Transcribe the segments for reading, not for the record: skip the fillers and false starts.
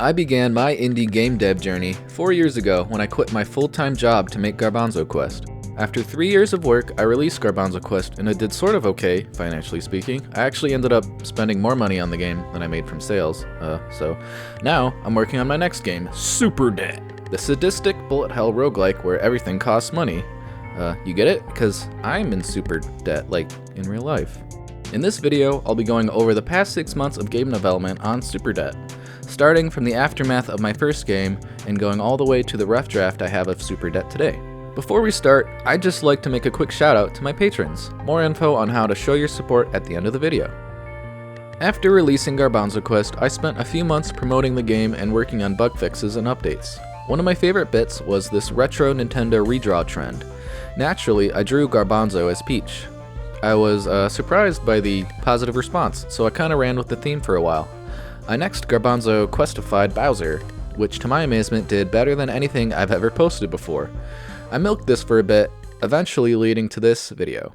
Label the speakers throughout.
Speaker 1: I began my indie game dev journey 4 years ago when I quit my full-time job to make Garbanzo Quest. After 3 years of work, I released Garbanzo Quest and it did sort of okay, financially speaking. I actually ended up spending more money on the game than I made from sales, so now I'm working on my next game, Super Debt, the sadistic bullet hell roguelike where everything costs money. You get it? Because I'm in super debt, like in real life. In this video, I'll be going over the past 6 months of game development on Super Debt, starting from the aftermath of my first game and going all the way to the rough draft I have of Super Debt today. Before we start, I'd just like to make a quick shout out to my patrons. More info on how to show your support at the end of the video. After releasing Garbanzo Quest, I spent a few months promoting the game and working on bug fixes and updates. One of my favorite bits was this retro Nintendo redraw trend. Naturally, I drew Garbanzo as Peach. I was surprised by the positive response, so I kinda ran with the theme for a while. I next Garbanzo Questified Bowser, which to my amazement did better than anything I've ever posted before. I milked this for a bit, eventually leading to this video.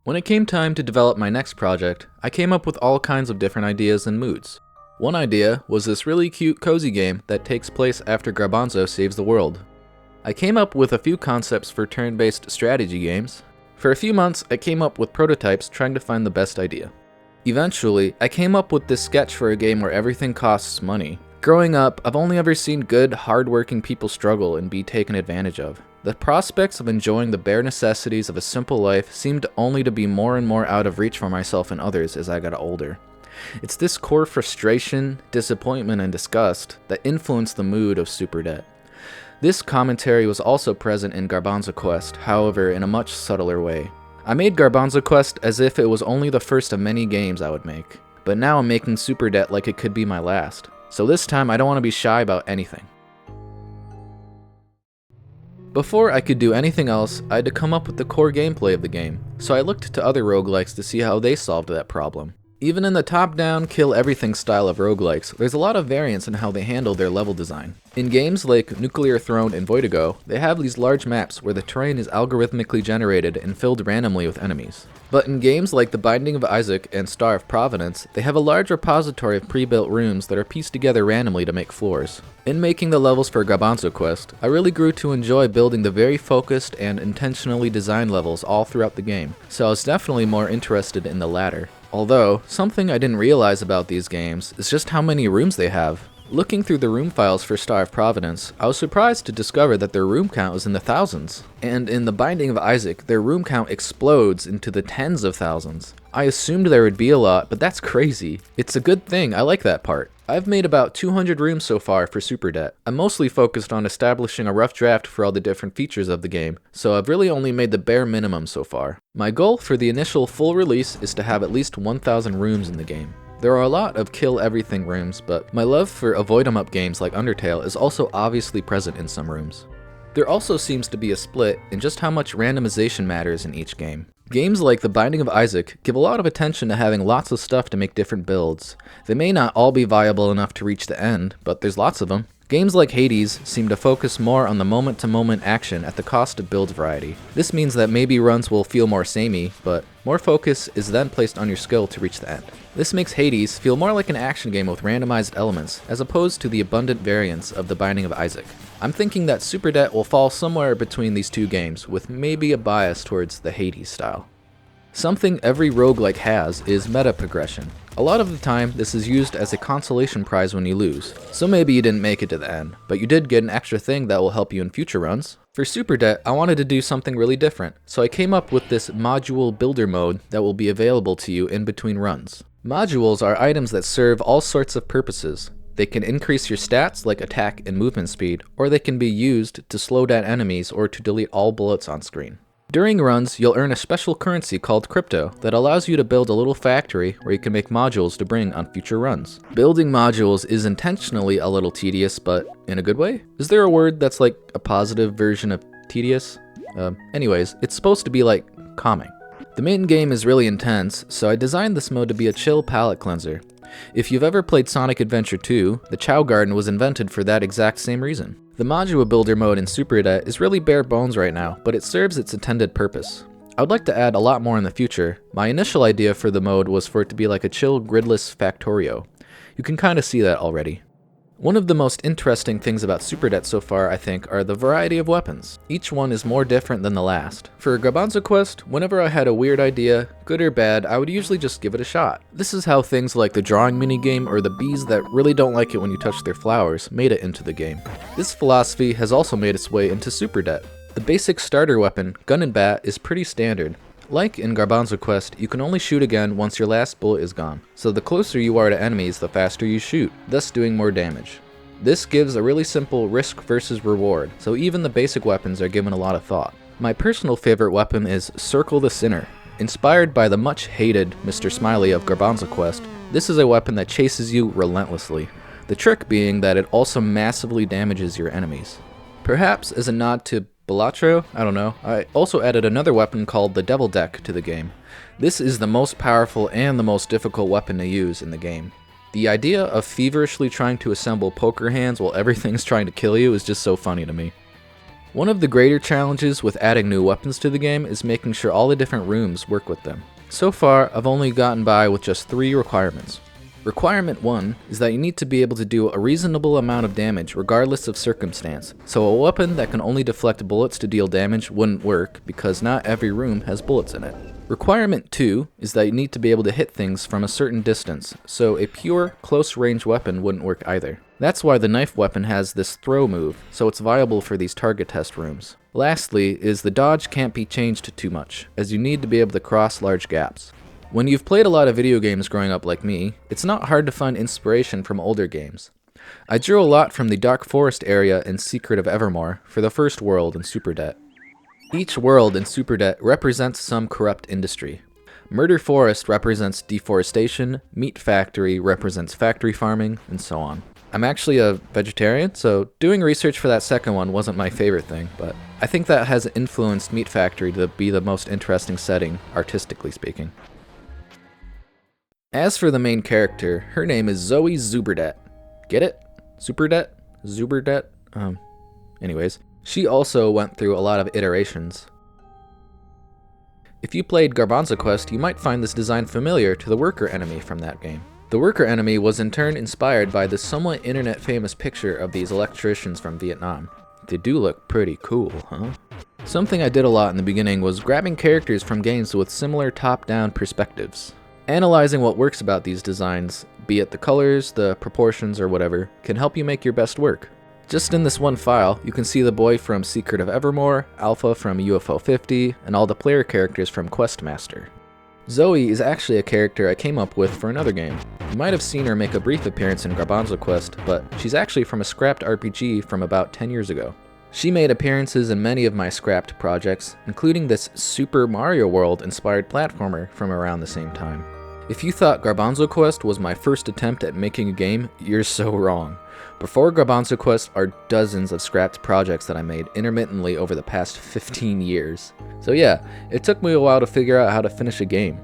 Speaker 1: When it came time to develop my next project, I came up with all kinds of different ideas and moods. One idea was this really cute cozy game that takes place after Garbanzo saves the world. I came up with a few concepts for turn-based strategy games. For a few months, I came up with prototypes trying to find the best idea. Eventually, I came up with this sketch for a game where everything costs money. Growing up, I've only ever seen good, hard-working people struggle and be taken advantage of. The prospects of enjoying the bare necessities of a simple life seemed only to be more and more out of reach for myself and others as I got older. It's this core frustration, disappointment, and disgust that influenced the mood of Super Debt. This commentary was also present in Garbanzo Quest, however in a much subtler way. I made Garbanzo Quest as if it was only the first of many games I would make, but now I'm making Super Debt like it could be my last. So this time I don't want to be shy about anything. Before I could do anything else, I had to come up with the core gameplay of the game, so I looked to other roguelikes to see how they solved that problem. Even in the top-down, kill-everything style of roguelikes, there's a lot of variance in how they handle their level design. In games like Nuclear Throne and Voidigo, they have these large maps where the terrain is algorithmically generated and filled randomly with enemies. But in games like The Binding of Isaac and Star of Providence, they have a large repository of pre-built rooms that are pieced together randomly to make floors. In making the levels for Garbanzo Quest, I really grew to enjoy building the very focused and intentionally designed levels all throughout the game, so I was definitely more interested in the latter. Although, something I didn't realize about these games is just how many rooms they have. Looking through the room files for Star of Providence, I was surprised to discover that their room count was in the thousands. And in The Binding of Isaac, their room count explodes into the tens of thousands. I assumed there would be a lot, but that's crazy. It's a good thing, I like that part. I've made about 200 rooms so far for Super Debt. I'm mostly focused on establishing a rough draft for all the different features of the game, so I've really only made the bare minimum so far. My goal for the initial full release is to have at least 1,000 rooms in the game. There are a lot of kill-everything rooms, but my love for avoid-em-up games like Undertale is also obviously present in some rooms. There also seems to be a split in just how much randomization matters in each game. Games like The Binding of Isaac give a lot of attention to having lots of stuff to make different builds. They may not all be viable enough to reach the end, but there's lots of them. Games like Hades seem to focus more on the moment-to-moment action at the cost of build variety. This means that maybe runs will feel more samey, but more focus is then placed on your skill to reach the end. This makes Hades feel more like an action game with randomized elements, as opposed to the abundant variance of The Binding of Isaac. I'm thinking that Super Debt will fall somewhere between these two games, with maybe a bias towards the Hades style. Something every roguelike has is meta progression. A lot of the time, this is used as a consolation prize when you lose. So maybe you didn't make it to the end, but you did get an extra thing that will help you in future runs. For Super Debt, I wanted to do something really different, so I came up with this module builder mode that will be available to you in between runs. Modules are items that serve all sorts of purposes. They can increase your stats like attack and movement speed, or they can be used to slow down enemies or to delete all bullets on screen. During runs, you'll earn a special currency called crypto that allows you to build a little factory where you can make modules to bring on future runs. Building modules is intentionally a little tedious, but in a good way? Is there a word that's like a positive version of tedious? Anyways, it's supposed to be like calming. The main game is really intense, so I designed this mode to be a chill palate cleanser. If you've ever played Sonic Adventure 2, the Chow Garden was invented for that exact same reason. The module builder mode in SuperDet is really bare bones right now, but it serves its intended purpose. I would like to add a lot more in the future. My initial idea for the mode was for it to be like a chill, gridless Factorio. You can kinda see that already. One of the most interesting things about SuperDet so far, I think, are the variety of weapons. Each one is more different than the last. For Garbanzo Quest, whenever I had a weird idea, good or bad, I would usually just give it a shot. This is how things like the drawing minigame or the bees that really don't like it when you touch their flowers made it into the game. This philosophy has also made its way into SuperDet. The basic starter weapon, Gun and Bat, is pretty standard. Like in Garbanzo Quest, you can only shoot again once your last bullet is gone, so the closer you are to enemies, the faster you shoot, thus doing more damage. This gives a really simple risk versus reward, so even the basic weapons are given a lot of thought. My personal favorite weapon is Circle the Sinner. Inspired by the much hated Mr. Smiley of Garbanzo Quest, this is a weapon that chases you relentlessly, the trick being that it also massively damages your enemies. Perhaps as a nod to Balatro? I don't know. I also added another weapon called the Devil Deck to the game. This is the most powerful and the most difficult weapon to use in the game. The idea of feverishly trying to assemble poker hands while everything's trying to kill you is just so funny to me. One of the greater challenges with adding new weapons to the game is making sure all the different rooms work with them. So far, I've only gotten by with just 3 requirements. Requirement 1 is that you need to be able to do a reasonable amount of damage regardless of circumstance, so a weapon that can only deflect bullets to deal damage wouldn't work because not every room has bullets in it. Requirement 2 is that you need to be able to hit things from a certain distance, so a pure, close-range weapon wouldn't work either. That's why the knife weapon has this throw move, so it's viable for these target test rooms. Lastly is the dodge can't be changed too much, as you need to be able to cross large gaps. When you've played a lot of video games growing up like me, it's not hard to find inspiration from older games. I drew a lot from the Dark Forest area in Secret of Evermore for the first world in SuperDet. Each world in SuperDet represents some corrupt industry. Murder Forest represents deforestation, Meat Factory represents factory farming, and so on. I'm actually a vegetarian, so doing research for that second one wasn't my favorite thing, but I think that has influenced Meat Factory to be the most interesting setting, artistically speaking. As for the main character, her name is Zoe Zuberdet. Get it? Superdet? Zuberdet? Anyways, she also went through a lot of iterations. If you played Garbanzo Quest, you might find this design familiar to the worker enemy from that game. The worker enemy was in turn inspired by the somewhat internet famous picture of these electricians from Vietnam. They do look pretty cool, huh? Something I did a lot in the beginning was grabbing characters from games with similar top-down perspectives. Analyzing what works about these designs, be it the colors, the proportions, or whatever, can help you make your best work. Just in this one file, you can see the boy from Secret of Evermore, Alpha from UFO 50, and all the player characters from Questmaster. Zoe is actually a character I came up with for another game. You might have seen her make a brief appearance in Garbanzo Quest, but she's actually from a scrapped RPG from about 10 years ago. She made appearances in many of my scrapped projects, including this Super Mario World inspired platformer from around the same time. If you thought Garbanzo Quest was my first attempt at making a game, you're so wrong. Before Garbanzo Quest are dozens of scrapped projects that I made intermittently over the past 15 years. So yeah, it took me a while to figure out how to finish a game.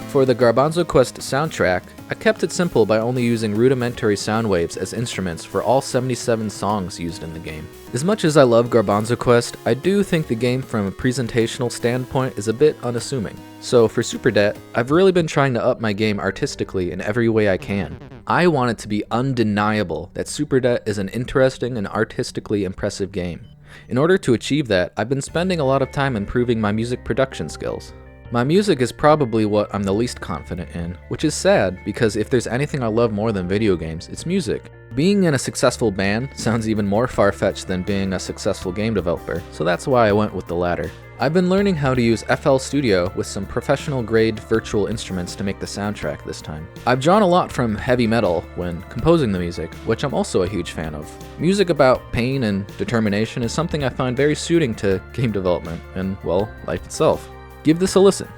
Speaker 1: For the Garbanzo Quest soundtrack, I kept it simple by only using rudimentary sound waves as instruments for all 77 songs used in the game. As much as I love Garbanzo Quest, I do think the game from a presentational standpoint is a bit unassuming. So for SuperDet, I've really been trying to up my game artistically in every way I can. I want it to be undeniable that SuperDet is an interesting and artistically impressive game. In order to achieve that, I've been spending a lot of time improving my music production skills. My music is probably what I'm the least confident in, which is sad because if there's anything I love more than video games, it's music. Being in a successful band sounds even more far-fetched than being a successful game developer, so that's why I went with the latter. I've been learning how to use FL Studio with some professional-grade virtual instruments to make the soundtrack this time. I've drawn a lot from heavy metal when composing the music, which I'm also a huge fan of. Music about pain and determination is something I find very suiting to game development and, well, life itself. Give this a listen.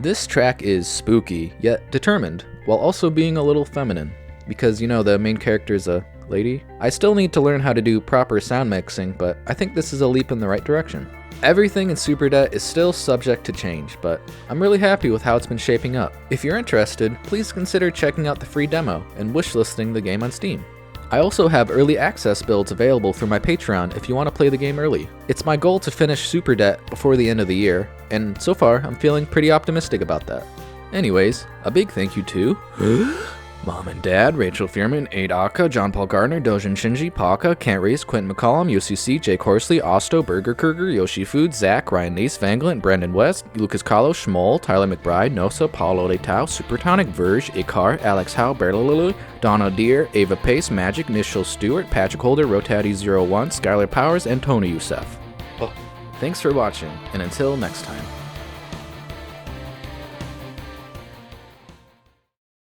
Speaker 1: This track is spooky, yet determined, while also being a little feminine. Because, you know, the main character's a lady. I still need to learn how to do proper sound mixing, but I think this is a leap in the right direction. Everything in Superdet is still subject to change, but I'm really happy with how it's been shaping up. If you're interested, please consider checking out the free demo and wishlisting the game on Steam. I also have early access builds available through my Patreon if you want to play the game early. It's my goal to finish Superdet before the end of the year, and so far I'm feeling pretty optimistic about that. Anyways, a big thank you to Mom and Dad, Rachel Feirman, ACarr, John Paul Gardner, DoujinShinji, Pauka, Kent Reese, Quinton McCollum, Yosi C, Jake Horsley, Osto, Kurger, YoshyFoods, Zach, Ryan Neese, Vanglant, Brendan West, Lucas Kahlo, Schmole, Tyler McBride, Nosa, Paulo Leitão, Soupertonic, Vurj, ACarr, Alex Howe, berrylly, DonnaDeer, Eva Pace, Magic, Nichil Stewart, Patrick Holder, Rotati01, Skyler Powers, and Tony Youssef. Thanks for watching, and until next time.